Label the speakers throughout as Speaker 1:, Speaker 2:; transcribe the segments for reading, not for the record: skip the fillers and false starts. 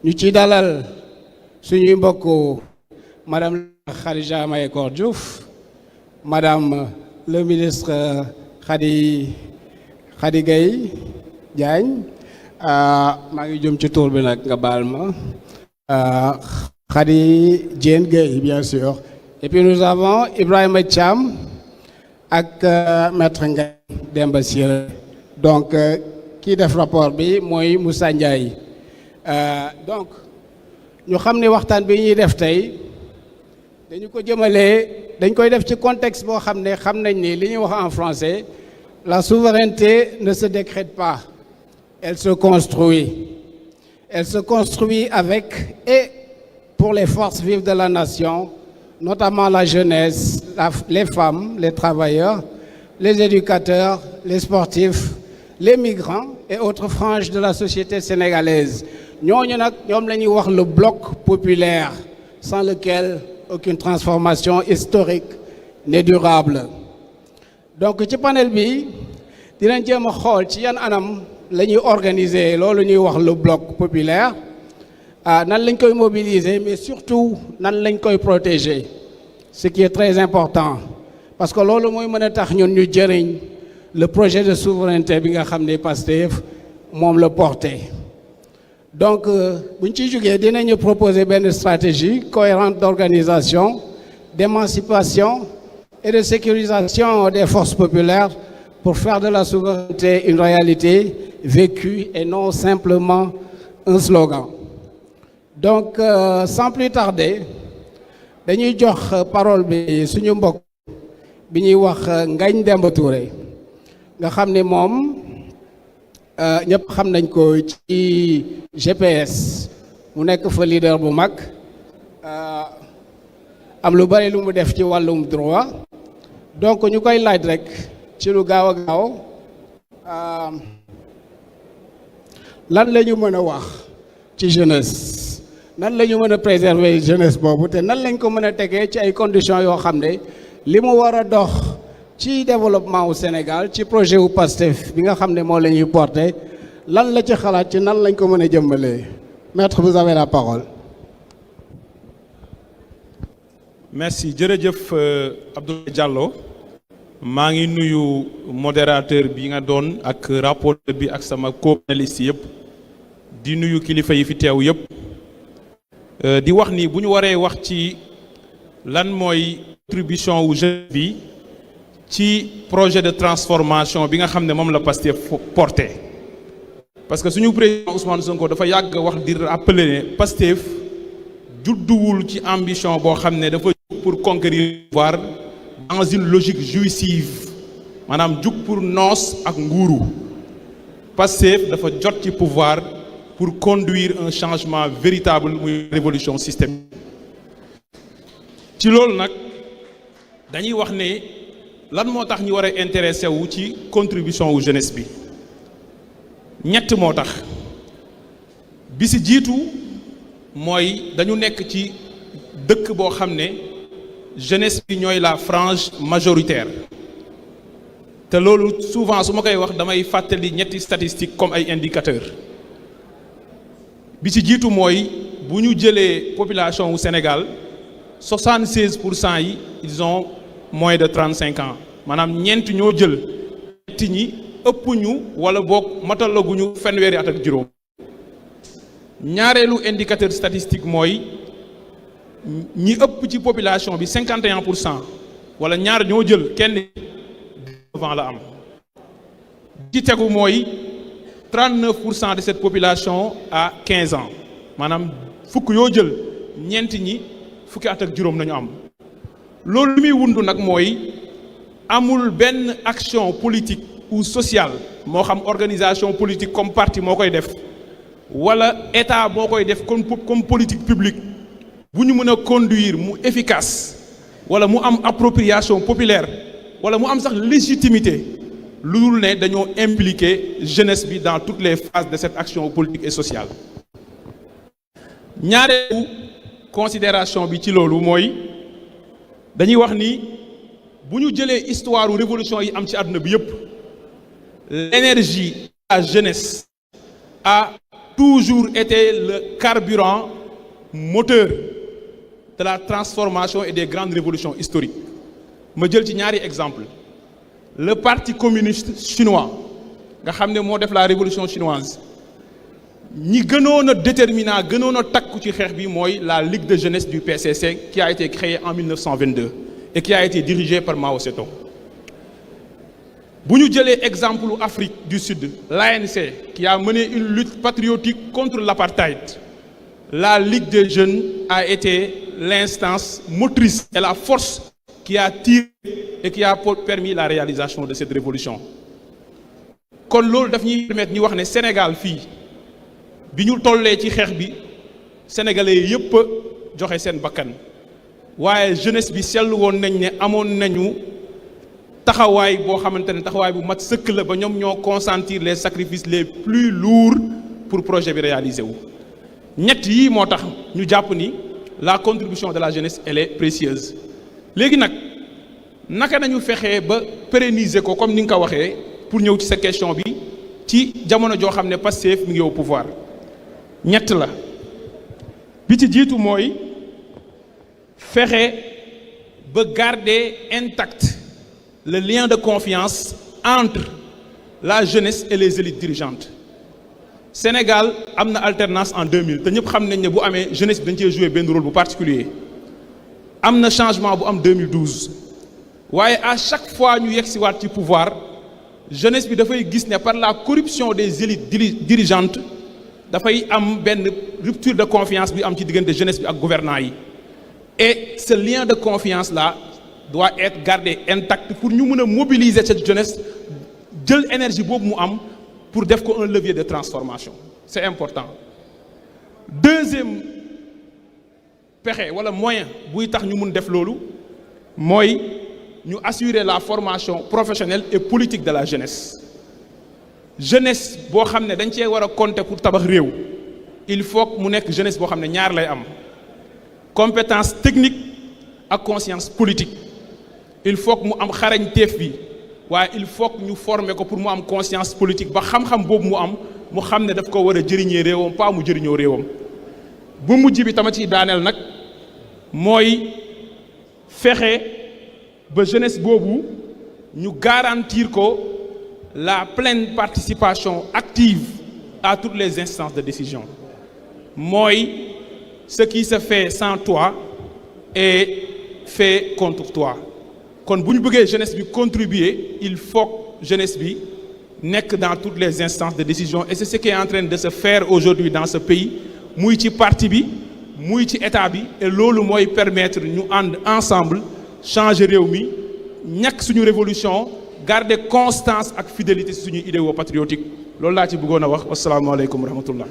Speaker 1: ñu ci dalal suñuy mbokk madame Khadija Mahécor Diouf, madame le ministre Khady Gaye Diagne, maa ngi jëm ci tour bi nag nga baal ma, Khady Diène Gaye bien sûr, et puis nous avons Ibrahima Thiam ak maître Ngagne Demba Ciré. Donc kii def rapport bi mooy Moussa Ndiaye. Donc ñu xam ne waxtaan bi ñuy def tey dañu ko jëmalee dañ koy def ci contexte boo xam nañ ni li ñuy wax en français, la souveraineté ne se décrète pas, elle se construit. Elle se construit avec et pour les forces vives de la nation, notamment la jeunesse, les femmes, les travailleurs, les éducateurs, les sportifs, les migrants et autres franges de la société sénégalaise. Ñooñu nag ñoom la ñuy wax le bloc populaire, sans lequel aucune transformation historique n'est durable. Donc ci panel bi dinañ jéem a xool ci yan anam la ñuy organiser loolu ñuy wax le bloc populaire, nan lañ koy mobiliser, mais surtout nan lañ koy protéger, ce qui est très important, parce que loolu mooy mën a tax ñun ñu jëriñ le projet de souveraineté bi nga xam ne Pastef moom la porté. Donc buñ ci jógee dinañu proposer benn stratégie cohérente d'organisation, d'émancipation et de sécurisation des forces populaires pour faire de la souveraineté une réalité vécue et non simplement un slogan. Donc sans plus tarder dañuy jox parole bi suñu mbokk bi ñuy wax Ngagne Demba Touré nga xam ne moom ñëpp xam nañ ko ci GPS mu nekk fa leader bu mag, am lu bari lu mu def ci wàllum droit. Donc ñu koy laaj rek ci lu gaaw a gaaw lan la ñu mën a wax ci jeunesse, nan la ñu mën a préserver jeunesse boobu te nan lañ ko mën a tegee ci ay conditions yoo xam ne li mu war a dox ci développement au Sénégal ci projet wu Pastef bi nga xam ne moo la ñuy porté, lan la ci xalaat ci nan lañ ko mën a jëmbalee. Maître, vous avez la parole.
Speaker 2: Merci jërëjëf Abdoulaye Diallo, maa ngi nuyu modérateur bi nga doon ak rapporteur bi ak sama co-panéliste yëpp, di nuyu kilifa yi fi teew yëpp, di wax ni bu ñu waree wax ci lan mooy contribution wu jeune bi ci projet de transformation bi nga xam ne moom la Pastef porté, parce que suñu président Ousmane Sonko dafa yàgg wax di rappeler ne Pastef judduwul ci ambition boo xam ne dafa jug pour conquérir le pouvoir dans une logique jouissive, maanaam jug pour noos ak nguuru. Pastef dafa jot ci pouvoir pour conduire un changement véritable, muy révolution systémique. ci loolu nag dañuy wax ne lan moo tax ñu war a intéressé wu ci contribution wu jeunesse bi. ñett moo tax bi si jiitu mooy dañu nekk ci dëkk boo xam ne jeunesse bi ñooy la frange majoritaire, te loolu souvent su ma koy wax damay fàttali ñetti statistiques comme ay indicateurs. bi ci jiitu mooy bu ñu jëlee population wu Sénégal 76% yi ils ont moins de 35 ans, maanaam ñeent ñoo jël, ñetti ñi ëpp ñu wala boog matalaguñu fanweeri at ak juróom. ñaareelu indicateur statistique mooy ñi ëpp ci population bi 51% wala ñaar ñoo jël kenn avant la am. ci tegu mooy 39% de cette population à 15 ans, maanaam fukk yoo jël ñeent ñi fukki at ak juróom nañu am. loolu li muy wundu nag mooy amul benn action politique ou sociale, moo xam organisation politique comme parti moo koy def wala état moo koy def comme politique publique bu ñu mën a conduire mu efficace wala mu am appropriation populaire wala mu am sax légitimité lu dul ne dañoo impliquer jeunesse bi dans toutes les phases de cette action politique et sociale. ñaareelu considération bi ci loolu mooy dañuy wax ni bu ñu jëlee histoire u révolution yi am ci àdduna bi yépp, l'énergie de la jeunesse a toujours été le carburant moteur de la transformation et des grandes révolutions historiques. ma jël ci ñaari exemple le parti communiste chinois nga xam ne moo def la révolution chinoise ñi gënoon a déterminant gënoon a takku ci xeex bi mooy la Ligue de jeunesse du PCC qui a été créée en 1922 et qui a été dirigée par Mao Zedong. bu ñu jëlee exemple Afrique du Sud l'ANC qui a mené une lutte patriotique contre l'apartheid, la Ligue des jeunes a été l'instance motrice et la force qui a tiré et qui a permis la réalisation de cette révolution. kon loolu daf ñuy permettre ñu wax ne Sénégal fii bi ñu tollee ci xeex bi sénégalais yépp joxe seen bakkan waaye jeunesse bi seetlu woon nañ ne amoon nañu taxawaay boo xamante ne taxawaay bu mat sëkk la ba ñoom ñoo consentir les sacrifices les plus lourds pour projet bi réaliser wu. ñett yii moo tax ñu jàpp ni la contribution de la jeunesse elle est précieuse. léegi nag naka nañu fexee ba pérenniser ko comme ni nga ko waxee pour ñëw ci sa question bi ci jamono joo xam ne Pastef mi ngi au pouvoir ñett la bi ci jiitu mooy fexe ba garder intact le lien de confiance entre la jeunesse et les élites dirigeantes. Sénégal am na alternance en 2000 te ñëpp xam nañ ne bu amee jeunesse bi dañ cee jouer benn rôle bu particulier am na changement bu am 2012 waaye à chaque fois ñu yegsiwaat ci pouvoir jeunesse bi dafay gis ne par la corruption des élites dirigeantes dafay am benn rupture de confiance bi am ci diggante jeunesse bi ak gouvernants yi et ce lien de confiance là doit être gardé intact pour ñu mën a mobiliser cette jeunesse jël énergie boobu mu am pour def ko un levier de transformation c'est important. Deuxième pexe wala moyen buy tax ñu mun def loolu mooy ñu assurer la formation professionnelle et politique de la jeunesse. Jeunesse boo xam ne dañ cee war a compter pour tabax réew il faut que mu nekk jeunesse boo xam ne ñaar lay am compétence technique ak conscience politique. Il faut que mu am xarañteef bi waaye il faut que ñu former ko pour mu am conscience politique ba xam-xam boobu mu am mu xam ne daf ko war a jëriñee réewam pas mu jëriñoo réewam. bu mujj bi tama ci daaneel nag mooy fexe ba jeunesse boobu ñu garantir ko la pleine participation active à toutes les instances de décision mooy ce qui se fait sans toi est fait contre toi. kon bu ñu bëggee jeunesse bi contribuer il faut que jeunesse bi nekk dans toutes les instances de décision et c'est ce qui est en train de se faire aujourd'hui dans ce pays muy ci parti bi muy ci état bi et loolu mooy permettre ñu ànd ensemble changer réew mi ñàkk suñu révolution garder constance ak fidélité ci suñu idéaux patriotique loolu laa ci bëggoon a wax asalaamaaleykum wa rahmatullah.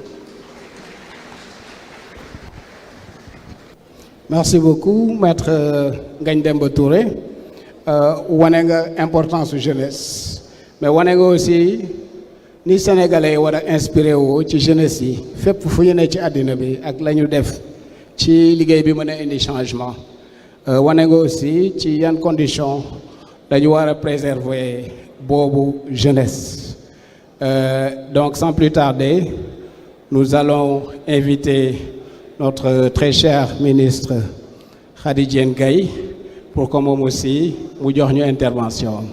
Speaker 1: Merci beaucoup maître Ngagne Demba Touré. wane nga importance su jeunesse mais wane nga aussi ni sénégalais war a inspiré woo ci jeunesse yi fépp fu ñu ne ci àddina bi ak la ñu def ci liggéey bi mën a indi changement wane nga aussi ci yan conditions dañu war a préserver boobu jeunesse donc sans plus tarder nous allons inviter notre très cher ministre Khady Diène Gaye pour que moom aussi mu jox ñu intervention.